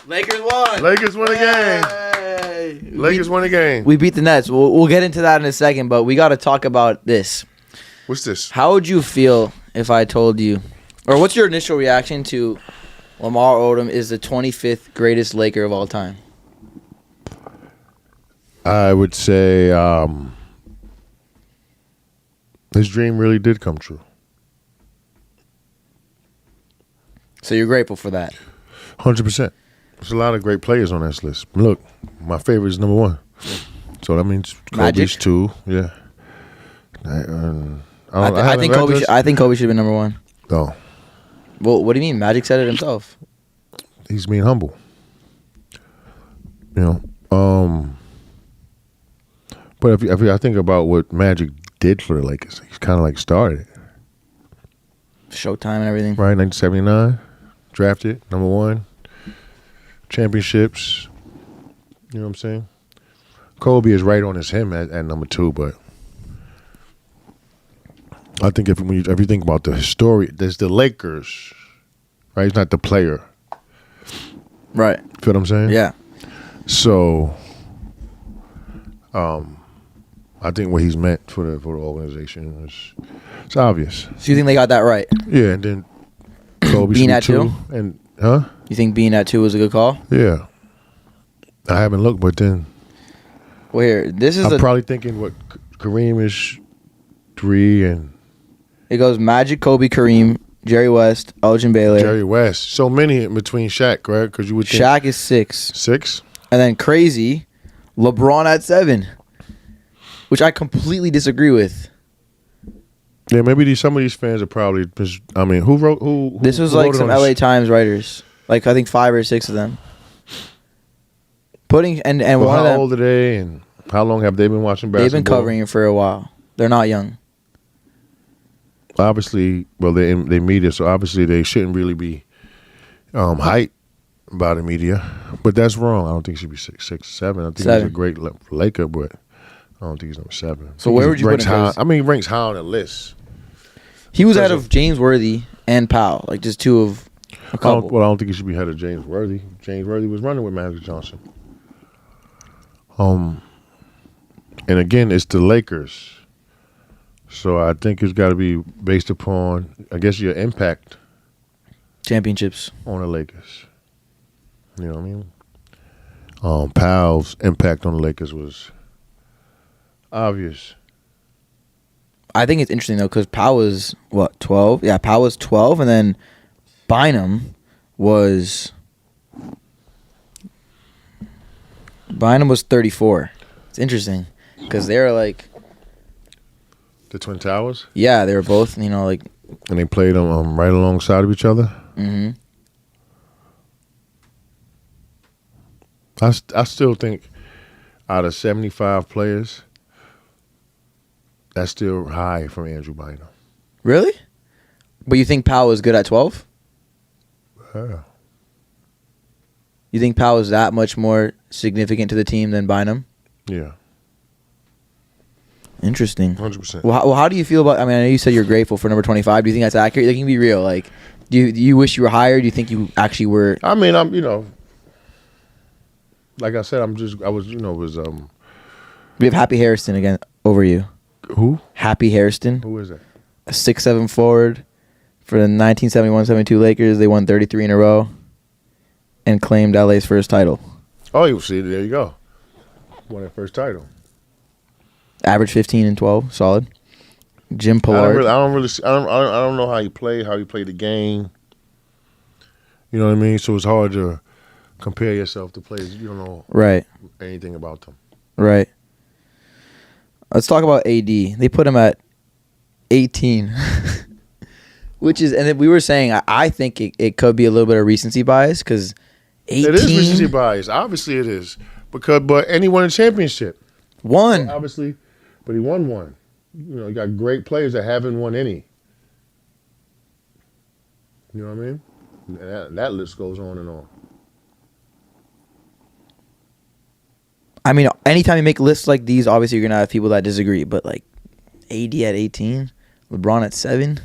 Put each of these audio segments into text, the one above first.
Lakers won. Lakers won the game. Lakers won the game. We beat the Nets. We'll get into that in a second, but we got to talk about this. What's this? How would you feel if I told you, or what's your initial reaction to Lamar Odom is the 25th greatest Laker of all time? I would say his dream really did come true. So you're grateful for that? 100%. There's a lot of great players on this list. Look, my favorite is number one. So that means Kobe's two. Yeah. I think Kobe. I think Kobe should have been number one. No. Well, what do you mean? Magic said it himself. He's being humble. You know. But if I think about what Magic did for the Lakers, he's kind of like started it. Showtime and everything. Right, 1979, drafted number one, championships. You know what I'm saying? Kobe is right on his him at number two, but I think if you think about the history, there's the Lakers, right? He's not the player, right? Feel what I'm saying? Yeah. So, I think what he's meant for the organization it's obvious. So you think they got that right? Yeah, and then Kobe being at two, and you think being at two was a good call? Yeah. I haven't looked, but then. Well, here, this is. I'm probably thinking what Kareem is 3 and. It goes Magic, Kobe, Kareem, Jerry West, Elgin Baylor. Jerry West. So many in between Shaq, right? Because you would think. Shaq is 6. 6? And then crazy, LeBron at 7, which I completely disagree with. Yeah, maybe some of these fans are probably. I mean, who wrote who? This was who like some LA Times writers, like I think 5 or 6 of them. Putting and well, one of them. How old are they, and how long have they been watching basketball? They've been covering it for a while. They're not young. Obviously, well, they media, so obviously they shouldn't really be hyped by the media. But that's wrong. I don't think he should be 6, 7. I think he's a great Laker, but I don't think he's number 7. So where would you put him? I mean, he ranks high on the list. He was ahead of James Worthy and Powell, like just two of a couple. I don't think he should be ahead of James Worthy. James Worthy was running with Magic Johnson. And again, it's the Lakers. So I think it's got to be based upon, I guess, your impact. Championships. On the Lakers. You know what I mean? Powell's impact on the Lakers was obvious. I think it's interesting, though, because Powell was, 12? Yeah, Powell was 12, and then Bynum was 34. It's interesting, because they were like... The Twin Towers? Yeah, they were both, like... And they played them right alongside of each other? Mm-hmm. I still think out of 75 players... That's still high from Andrew Bynum. Really? But you think Powell is good at 12? Yeah. You think Powell is that much more significant to the team than Bynum? Yeah. Interesting. 100%. Well, how do you feel about... I mean, I know you said you're grateful for number 25. Do you think that's accurate? Like, can you be real? Like, do you wish you were higher? Do you think you actually were... I mean, I'm, like I said, We have Happy Harrison again over you. Who? Happy Hairston. Who is that? A 6'7" forward for the 1971-72 Lakers. They won 33 in a row and claimed LA's first title. Oh, you see, there you go. Won their first title. Average 15 and 12, solid. Jim Pollard. I don't know how he played the game. You know what I mean? So it's hard to compare yourself to players you don't know anything about them. Right. Let's talk about AD. They put him at 18, which is, and then we were saying, I think it could be a little bit of recency bias because 18. It is recency bias. Obviously, it is and he won a championship. One, so obviously, but he won one. You got great players that haven't won any. You know what I mean? And that list goes on and on. I mean, anytime you make lists like these, obviously you're going to have people that disagree. But, like, AD at 18, LeBron at 7.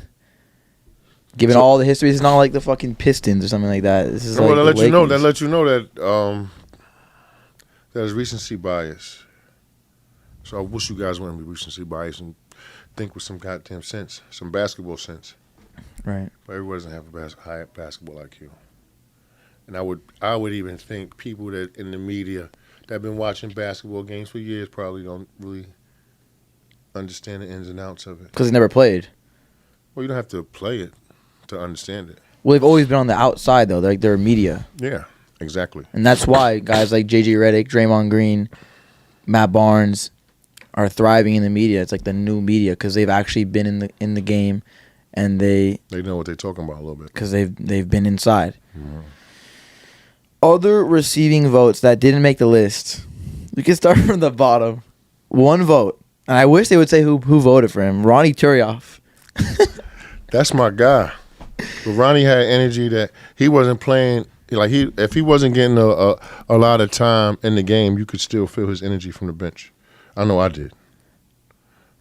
Given all the history, it's not like the fucking Pistons or something like that. This is no, like that the let you know. That Lakers. let you know that there's recency bias. So I wish you guys wouldn't be recency bias and think with some goddamn sense, some basketball sense. Right. But everybody doesn't have a high basketball IQ. And I would even think people that in the media that have been watching basketball games for years probably don't really understand the ins and outs of it. Because they never played. Well, you don't have to play it to understand it. Well, they've always been on the outside, though. They're media. Yeah, exactly. And that's why guys like J.J. Redick, Draymond Green, Matt Barnes are thriving in the media. It's like the new media because they've actually been in the game, and they know what they're talking about a little bit. Because they've been inside. Mm-hmm. Other receiving votes that didn't make the list. We can start from the bottom. One vote. And I wish they would say who voted for him. Ronnie Turioff. That's my guy. But Ronnie had energy that he wasn't playing. Like if he wasn't getting a lot of time in the game, you could still feel his energy from the bench. I know I did.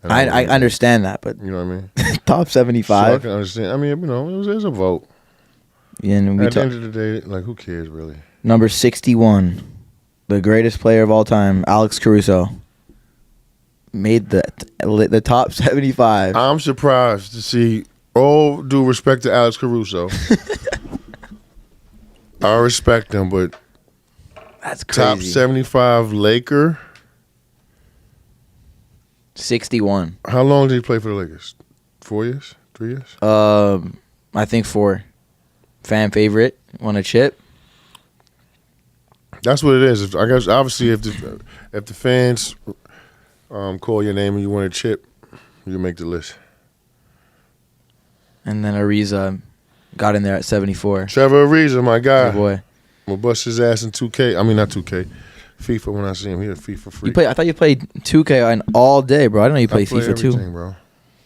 I understand that, but you know what I mean. Top 75. So I can understand. I mean, it was a vote. Yeah, and at the end of the day, like who cares really? Number 61, the greatest player of all time, Alex Caruso, made the top 75. I'm surprised to see. All due respect to Alex Caruso. I respect him, but that's crazy. Top 75 Laker. 61. How long did he play for the Lakers? 4 years? 3 years? I think 4. Fan favorite. Won a chip. That's what it is. I guess obviously if the fans call your name and you want a chip, you make the list. And then Ariza got in there at 74. Trevor Ariza, my guy. Good boy. We'll bust his ass in 2K. I mean, not 2K. FIFA when I see him. He's a FIFA freak. I thought you played 2K all day, bro. I didn't know you played FIFA too. Bro.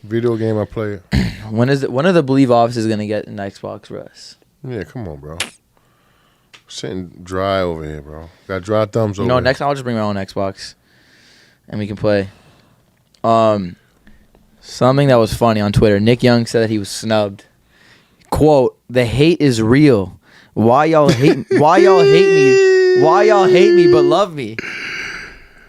Video game I play it. When are the Believe offices going to get an Xbox for us? Yeah, come on, bro. Sitting dry over here, bro. Got dry thumbs over here. Next time I'll just bring my own Xbox. And we can play. Something that was funny on Twitter. Nick Young said that he was snubbed. Quote, "The hate is real. Why y'all hate me? Why y'all hate me but love me?"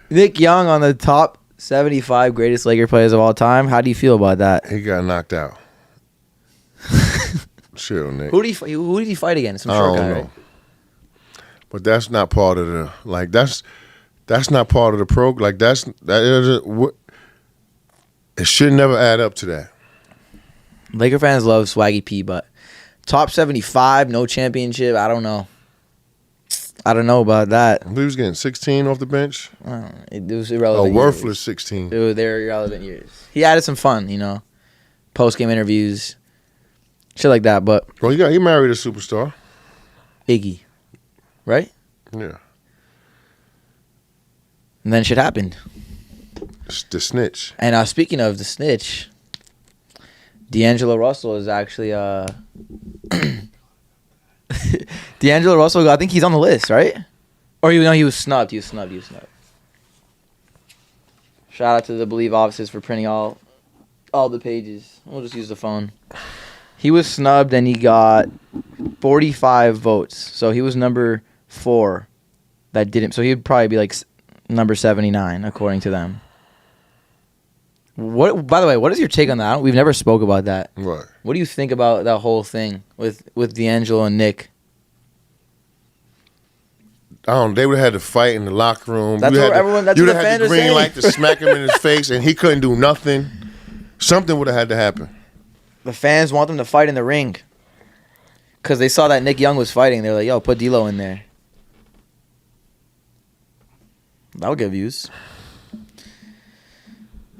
Nick Young on the top 75 greatest Laker players of all time. How do you feel about that? He got knocked out. Chill, Nick. Who did he fight against? Some short guy, right? But that's not part of the that's not part of the program. Like it should never add up to that. Laker fans love Swaggy P, but top 75, no championship. I don't know. I don't know about that. He was getting 16 off the bench. It was irrelevant. A worthless 16. They're irrelevant years. He added some fun, post-game interviews, shit like that. But well, he married a superstar, Iggy, right? Yeah. And then shit happened. The snitch. And speaking of the snitch, D'Angelo Russell is actually D'Angelo Russell, I think he's on the list, right? Or he was snubbed. He was snubbed. Shout out to the Believe offices for printing all the pages. We'll just use the phone. He was snubbed and he got 45 votes. So he was number 4 that didn't. So he would probably be like number 79 according to them. By the way, what is your take on that? We've never spoke about that. Right. What do you think about that whole thing with D'Angelo and Nick? They would have had to fight in the locker room. That's what everyone. That's what the fans are saying. You'd have had the green light to smack him in his face, and he couldn't do nothing. Something would have had to happen. The fans want them to fight in the ring because they saw that Nick Young was fighting. They're like, "Yo, put D'Lo in there." That'll get views.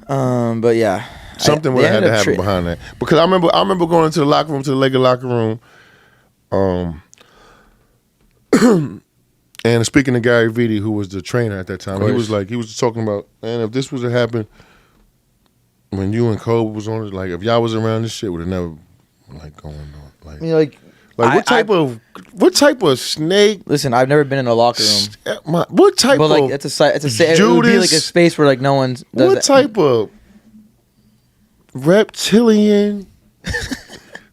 But yeah, something would have had to happen behind that, because I remember going into the locker room, to the Laker locker room, and speaking to Gary Vitti, who was the trainer at that time, he was talking about, man, if this was to happen when you and Kobe was on it, like if y'all was around, this shit would have never going on. What type of snake? Listen, I've never been in a locker room. What type but of? It's it would be like a space where no one's. What type of reptilian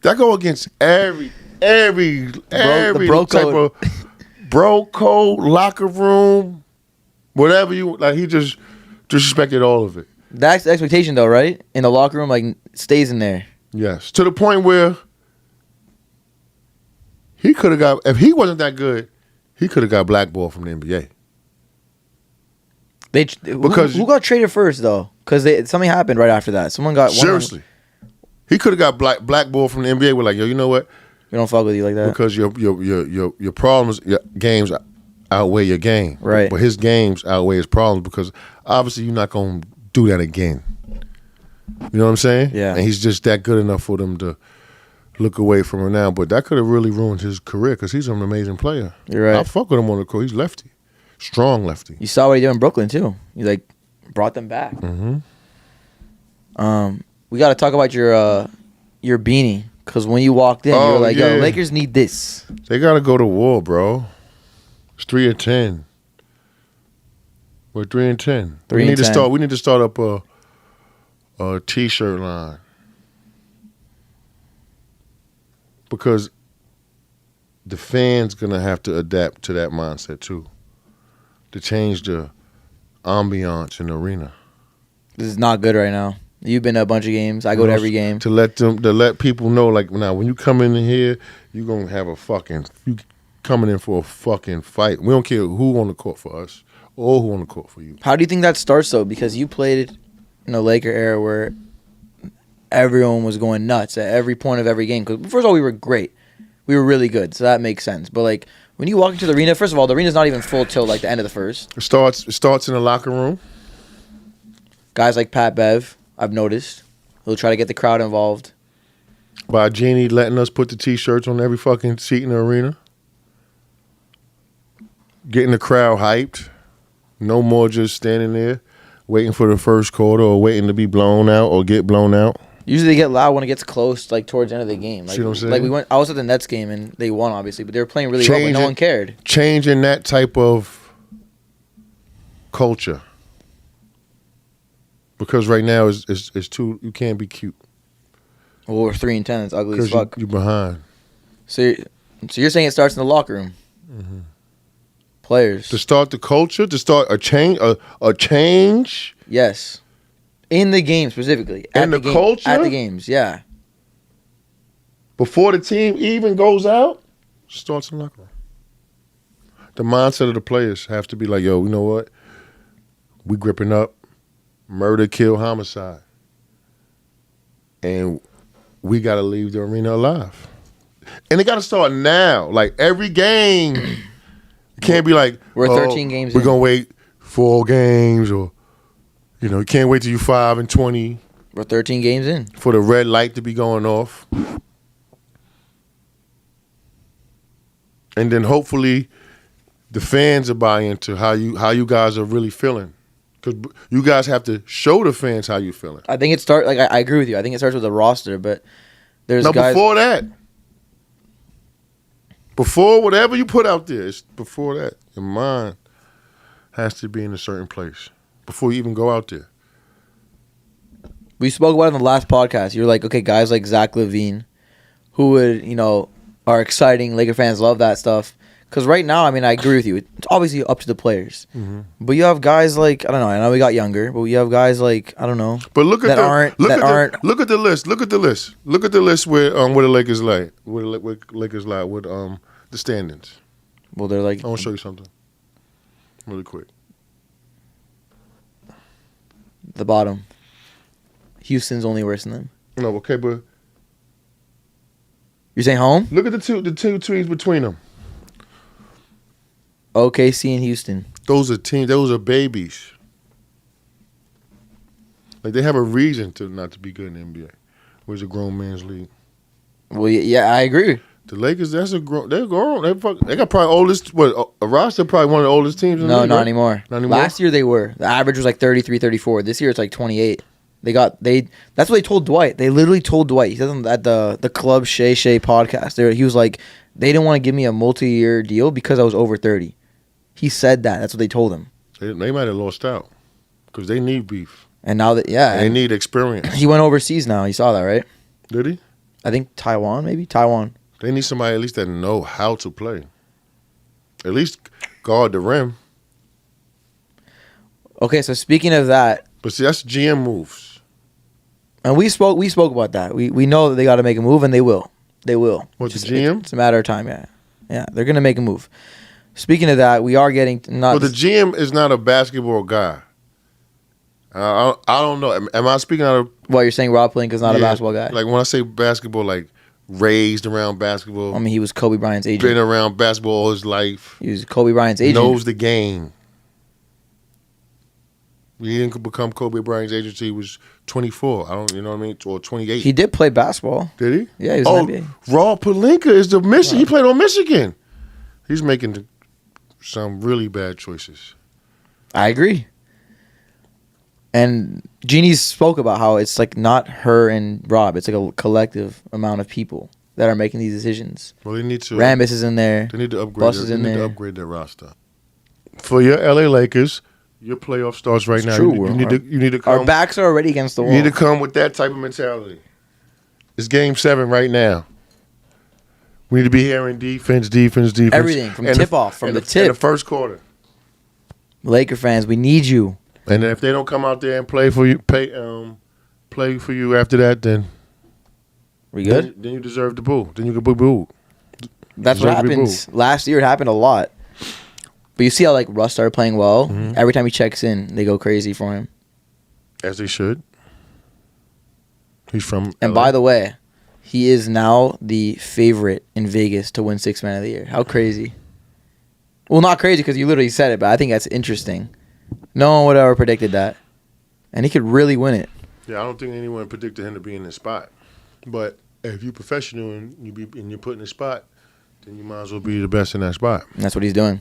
That go against every bro type code. of bro code, locker room, whatever you like. He just disrespected all of it. That's the expectation, though, right? In the locker room, like, stays in there. Yes, to the point where he could have got, if he wasn't that good, he could have got blackballed from the NBA. Because who got traded first, though? Because something happened right after that. Someone got seriously. He could have got blackballed from the NBA. We're like, yo, you know what? We don't fuck with you like that. Because your problems, your games outweigh your game. Right. But his games outweigh his problems because obviously you're not going to do that again. You know what I'm saying? Yeah. And he's just that good enough for them to look away from him now. But that could have really ruined his career because he's an amazing player. You're right. I fuck with him on the court. He's lefty. Strong lefty. You saw what he did in Brooklyn, too. He, like, brought them back. Mm-hmm. We got to talk about your beanie. Because when you walked in, you were like, yo, Lakers need this. They got to go to war, bro. It's 3-10. We're 3-10. We need to start up a T-shirt line. Because the fans going to have to adapt to that mindset, too. To change the ambiance in the arena. This is not good right now. You've been to a bunch of games. I go to every game. To let people know, like, now when you come in here, you're gonna have you coming in for a fucking fight. We don't care who on the court for us or who on the court for you. How do you think that starts though? Because you played in a Laker era where everyone was going nuts at every point of every game. Because first of all, we were great. We were really good, so that makes sense. But like when you walk into the arena, first of all, the arena's not even full till like the end of the first. It starts in the locker room. Guys like Pat Bev, I've noticed, he'll try to get the crowd involved. By Jeannie letting us put the T-shirts on every fucking seat in the arena. Getting the crowd hyped. No more just standing there waiting for the first quarter or waiting to be blown out or get blown out. Usually they get loud when it gets close, like towards the end of the game. Like, see what I'm saying? Like I was at the Nets game and they won, obviously, but they were playing really well, but no one cared. Changing that type of culture. Because right now it's too, you can't be cute. Well, we're 3-10. It's ugly as fuck. You're behind. So you're saying it starts in the locker room? Mm-hmm. Players to start the culture, to start a change, a change. Yes, in the game specifically. In the culture at the games, yeah. Before the team even goes out, starts in the locker room. The mindset of the players have to be like, yo, you know what? We gripping up. Murder, kill, homicide. And we got to leave the arena alive. And it got to start now. Like, every game, it can't be like, we're 13 games we're going to wait 4 games or, you can't wait till you 5-20. We're 13 games in. For the red light to be going off. And then hopefully the fans are buying into how you guys are really feeling. Because you guys have to show the fans how you feeling. I think it starts, like, I agree with you. I think it starts with the roster, but there's guys. Before that. Before whatever you put out there, it's before that. Your mind has to be in a certain place before you even go out there. We spoke about it in the last podcast. You're like, okay, guys like Zach LaVine, who would, are exciting. Laker fans love that stuff. Because right now, I mean, I agree with you. It's obviously up to the players. Mm-hmm. But you have guys like, I don't know. I know we got younger, but you have guys like, I don't know. But look at the list. Look at the list. Look at the list where the Lakers lie. Where the Lakers lie with the standings. Well, they're like. I want to show you something, really quick. The bottom. Houston's only worse than them. No, okay, but you're saying home? Look at the two teams between them. OKC and Houston. Those are teams. Those are babies. Like, they have a reason to not to be good in the NBA. Where's a grown man's league? Well, yeah, I agree. The Lakers, they're grown. They got probably oldest. A roster probably one of the oldest teams in the league. Not anymore. Not anymore. Last year they were. The average was like 33, 34. This year it's like 28. That's what they told Dwight. They literally told Dwight. He said at the Club Shay podcast. He was like, they didn't want to give me a multi-year deal because I was over 30. He said that. That's what they told him. They might have lost out because they need beef. And now that, yeah. They need experience. He went overseas now. You saw that, right? Did he? I think Taiwan, maybe Taiwan. They need somebody at least that know how to play. At least guard the rim. Okay, so speaking of that, but see, that's GM moves. And we spoke about that. We know that they got to make a move, and they will. They will. What, the GM? It's a matter of time. Yeah, they're gonna make a move. Speaking of that, we are getting not. Well, the GM is not a basketball guy. I don't know. Am I speaking out of? Well, you're saying Rob Pelinka's not a basketball guy. Like when I say basketball, like raised around basketball. I mean, he was Kobe Bryant's agent. Been around basketball all his life. He was Kobe Bryant's agent. Knows the game. He didn't become Kobe Bryant's agent until he was 24. You know what I mean? Or 28. He did play basketball. Did he? Yeah, he was in the NBA. Rob Pelinka is the Michigan. He played on Michigan. He's making some really bad choices. I agree. And Jeannie spoke about how it's like not her and Rob. It's like a collective amount of people that are making these decisions. Well, they need to. Rambis is in there. They need to upgrade. Buss is in there. They need to upgrade their roster. For your LA Lakers, your playoff starts right now. True. You need to come. Our backs are already against the wall. You need to come with that type of mentality. It's Game 7 right now. We need to be hearing defense. Everything from tip-off, from the tip. In the first quarter. Laker fans, we need you. And if they don't come out there and play for you, play for you after that, then we good. Then you deserve the boo. Then you can be booed. That's what happens. Last year it happened a lot. But you see how like Russ started playing well. Mm-hmm. Every time he checks in, they go crazy for him. As they should. He's from. And LA. by the way, he is now the favorite in Vegas to win Sixth Man of the Year. How crazy? Well, not crazy because you literally said it, but I think that's interesting. No one would ever predicted that, and he could really win it. Yeah, I don't think anyone predicted him to be in this spot. But if you're professional and you're put in the spot, then you might as well be the best in that spot. And that's what he's doing.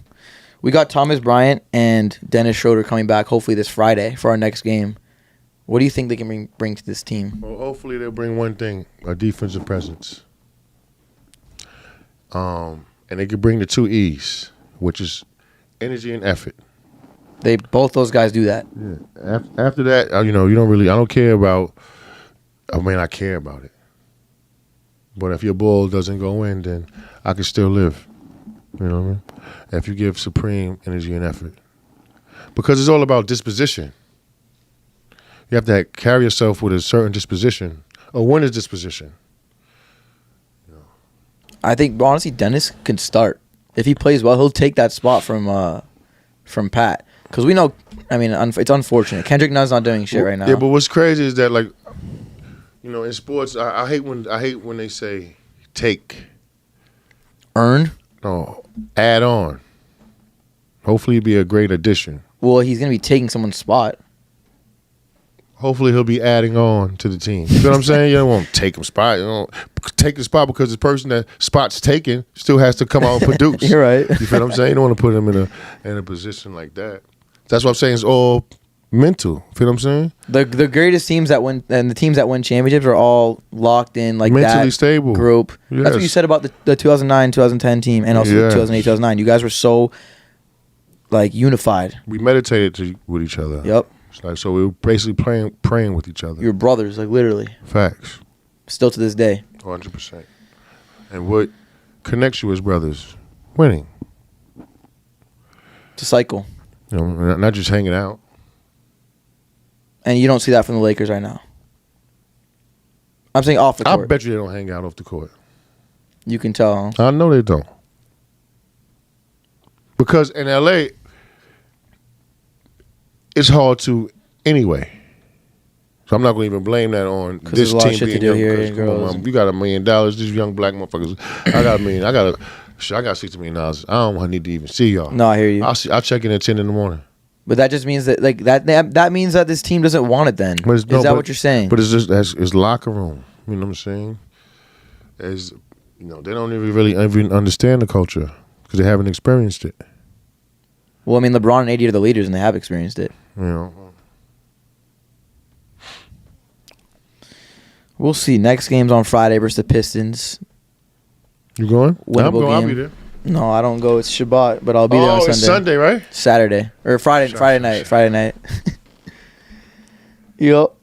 We got Thomas Bryant and Dennis Schroeder coming back hopefully this Friday for our next game. What do you think they can bring to this team? Well, hopefully they'll bring one thing, a defensive presence. And they could bring the 2 E's, which is energy and effort. Both those guys do that. Yeah. After that, you don't really. I don't care about. I mean, I care about it. But if your ball doesn't go in, then I can still live. You know what I mean? If you give supreme energy and effort, because it's all about disposition. You have to carry yourself with a certain disposition. A winner's disposition. I think honestly, Dennis can start if he plays well. He'll take that spot from Pat. Because we know, I mean, it's unfortunate. Kendrick Nunn's not doing shit right now. Yeah, but what's crazy is that, like, in sports, I hate when they say take, earn, no, add on. Hopefully, it'd be a great addition. Well, he's gonna be taking someone's spot. Hopefully, he'll be adding on to the team. You know what I'm saying? You don't want to take him spot. You don't take the spot because the person that spot's taken still has to come out and produce. You're right. You feel what I'm saying? You don't want to put him in a position like that. That's what I'm saying. It's all mental. Feel what I'm saying? The greatest teams that win and the teams that win championships are all locked in like mentally that stable group. Yes. That's what you said about the 2009, 2010 team and also the 2008, 2009. You guys were so like unified. We meditated with each other. Yep. It's like, so we were basically praying with each other. You're brothers, like literally. Facts. Still to this day. 100%. And what connects you as brothers? Winning. It's a cycle. Not just hanging out. And you don't see that from the Lakers right now. I'm saying off the court. I bet you they don't hang out off the court. You can tell. Huh? I know they don't. Because in LA, it's hard to anyway. So I'm not going to even blame that on this team shit being to do young. here, Come on, you got $1 million. These young black motherfuckers. I got $1 million. I got $60 million. I don't need to even see y'all. No, I hear you. I'll check in at 10 in the morning. But that just means that like that means that this team doesn't want it. Then is that what you're saying? But it's just it's locker room. You know what I'm saying? As they don't even understand the culture because they haven't experienced it. Well, I mean, LeBron and AD are the leaders, and they have experienced it. We'll see. Next game's on Friday versus the Pistons. You going? Winnable I'm going. game. I'll be there. No, I don't go. It's Shabbat, but I'll be there on Sunday. It's Sunday, right? Saturday or Friday night. Yep.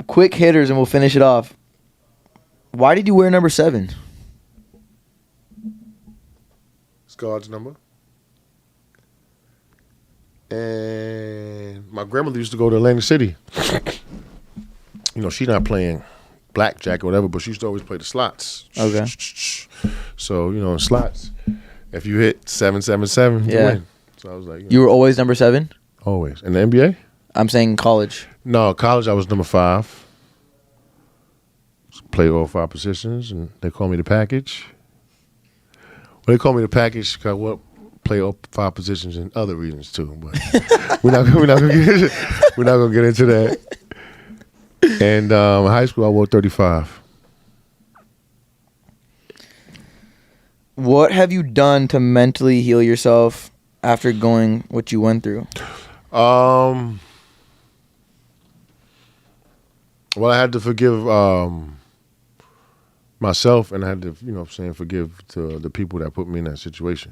Quick hitters, and we'll finish it off. Why did you wear number 7? It's God's number. And my grandmother used to go to Atlantic City. You know, she's not playing blackjack or whatever, but she used to always play the slots. Okay. So, you know, in slots, if you hit 777, you win. So I was like, you were always number 7? Always. In the NBA? I'm saying college. No, college I was number 5. Play all 5 positions, and they call me the package. Well, they call me the package because play all 5 positions and other reasons too. But we're not gonna get into that. And in high school, I wore 35. What have you done to mentally heal yourself after going what you went through? Well, I had to forgive myself, and I had to, you know what I'm saying, forgive to the people that put me in that situation.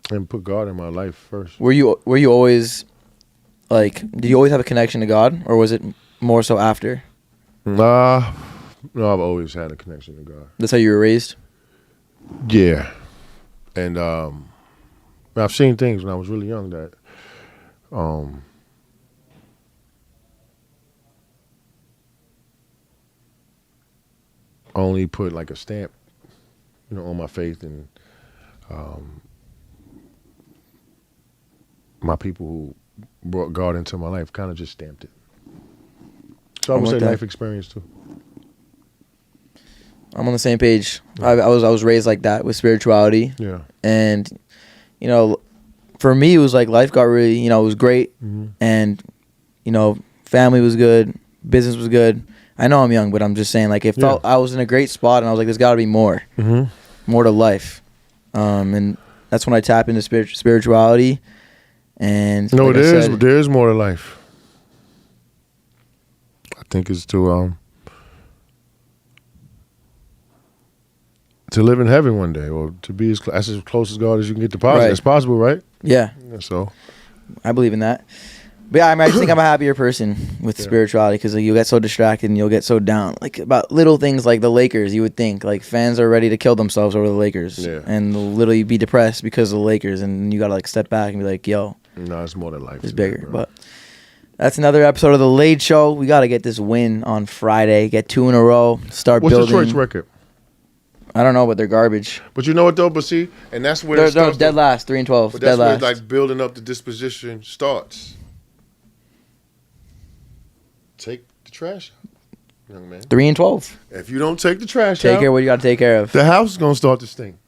And put God in my life first. Were you always, like, did you always have a connection to God, or was it more so after? No, I've always had a connection to God. That's how you were raised? Yeah. And I've seen things when I was really young that only put like a stamp, you know, on my faith, and my people who brought God into my life kind of just stamped it. So I would say life experience too. I'm on the same page. I was raised like that with spirituality. Yeah. And, you know, for me, it was like life got really, you know, it was great. Mm-hmm. And, you know, family was good. Business was good. I know I'm young, but I'm just saying, like, it felt I was in a great spot, and I was like, there's got to be more. Mm-hmm. More to life. And that's when I tap into spirituality. And no, like there's more to life. I think it's to live in heaven one day, or to be as close as God as you can get to possible. Right. It's possible, right? Yeah. So I believe in that. But yeah, I just think I'm a happier person with spirituality, because like, you'll get so distracted and you'll get so down. Like about little things like the Lakers, you would think like fans are ready to kill themselves over the Lakers, and they'll literally be depressed because of the Lakers, and you gotta like step back and be like, yo, no, it's more than life. It's bigger, but that's another episode of The Late Show. We got to get this win on Friday. Get 2 in a row. Start building. What's Detroit's record? I don't know, but they're garbage. But you know what, though? But see, and that's where they're dead last, 3-12. But that's where like building up the disposition starts. Take the trash out, young man. 3-12. If you don't take the trash out, take care of what you got to take care of. The house is going to start to stink.